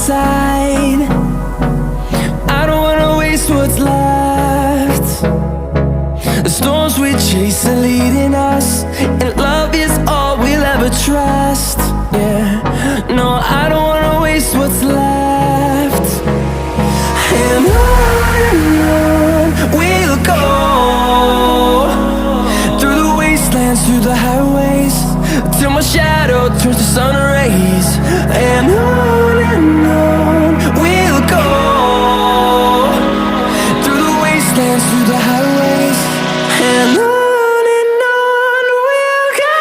side. I don't wanna waste what's left. The storms we chase are leading us, and love is all we'll ever trust. Yeah, no, I don't wanna waste what's left. And on we'll go, through the wastelands, through the highways, till my shadow turns to sun rays. And on we'll go, through the wastelands, through the highways, and on we'll go.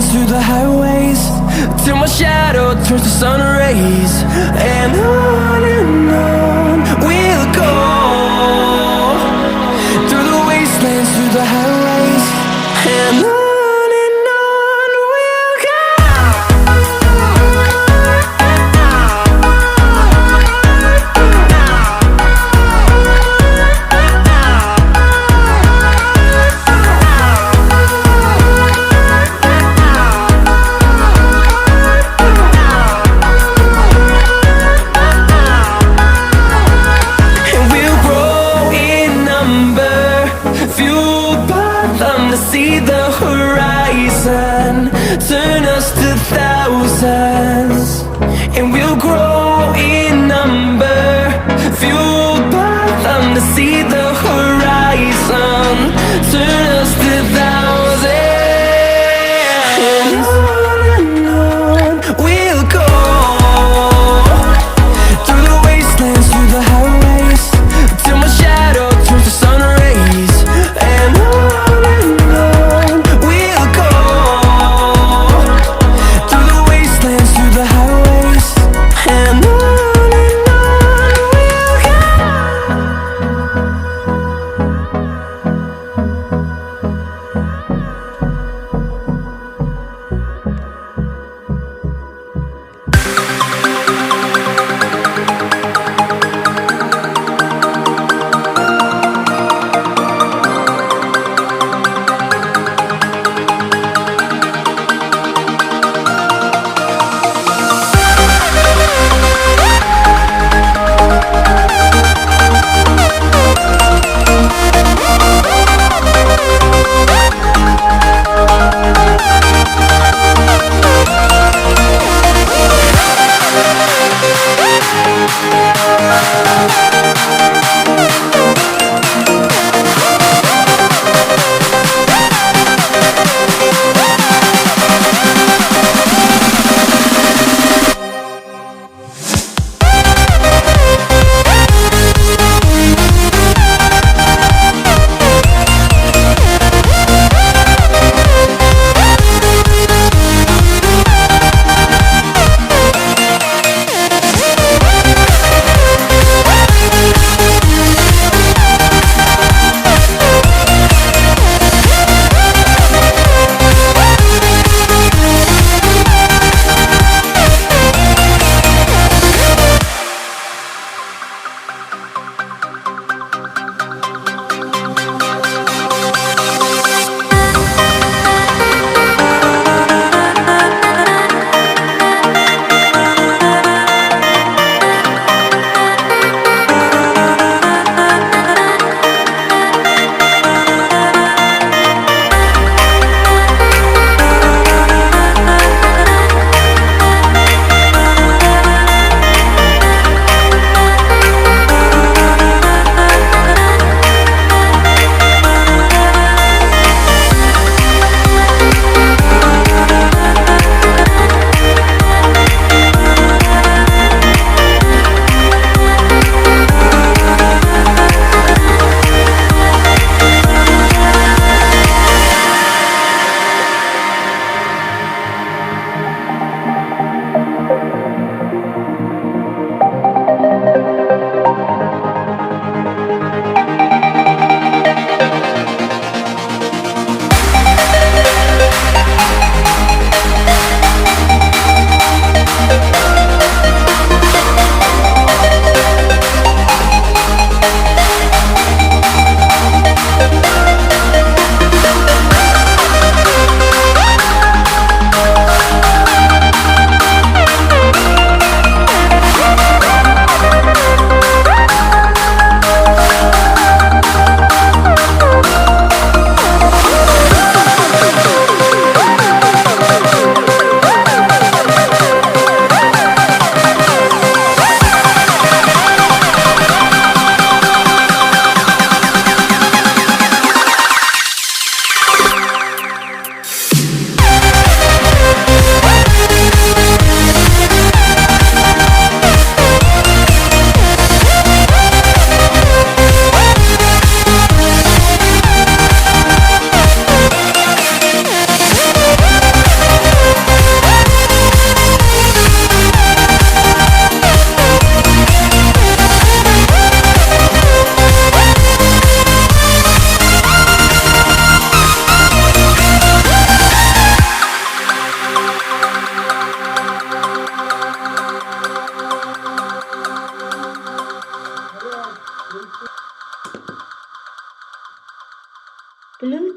Through the highways, till my shadow turns to sun rays. And on we'll go, through the wastelands, through the highways, and on we'll go. To see the horizon turn us to thousands, and we'll grow in number, fueled by them. To see the horizon turn us to thousands, and on we'll go, through the wastelands, through the highways, till my shadow turns to sun rays. And on we'll go.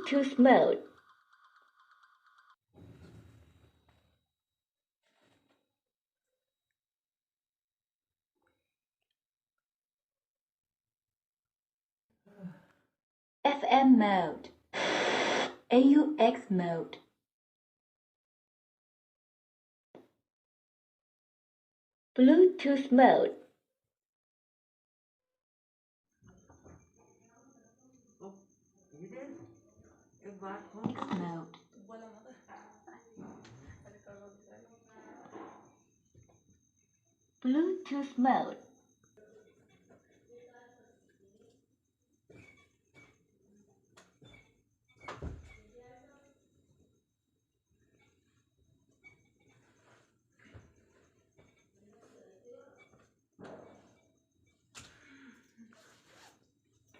Bluetooth mode. FM mode. AUX mode. Bluetooth mode. Mode. Bluetooth mode.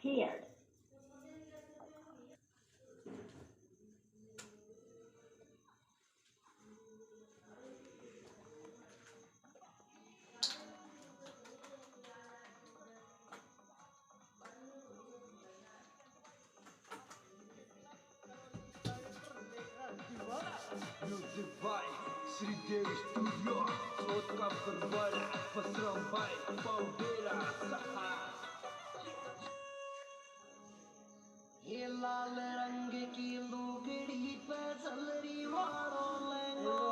Paired. Music by Sridevi Studio, Sotka Karbara, Pasram by Paudera, Saha. ये लाल रंग की लुगड़ी पे चलरी वालों लेंगो,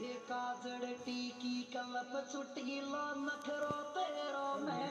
ये काजड़ टीकी कलप चुटकी ला नखरो तेरो मैं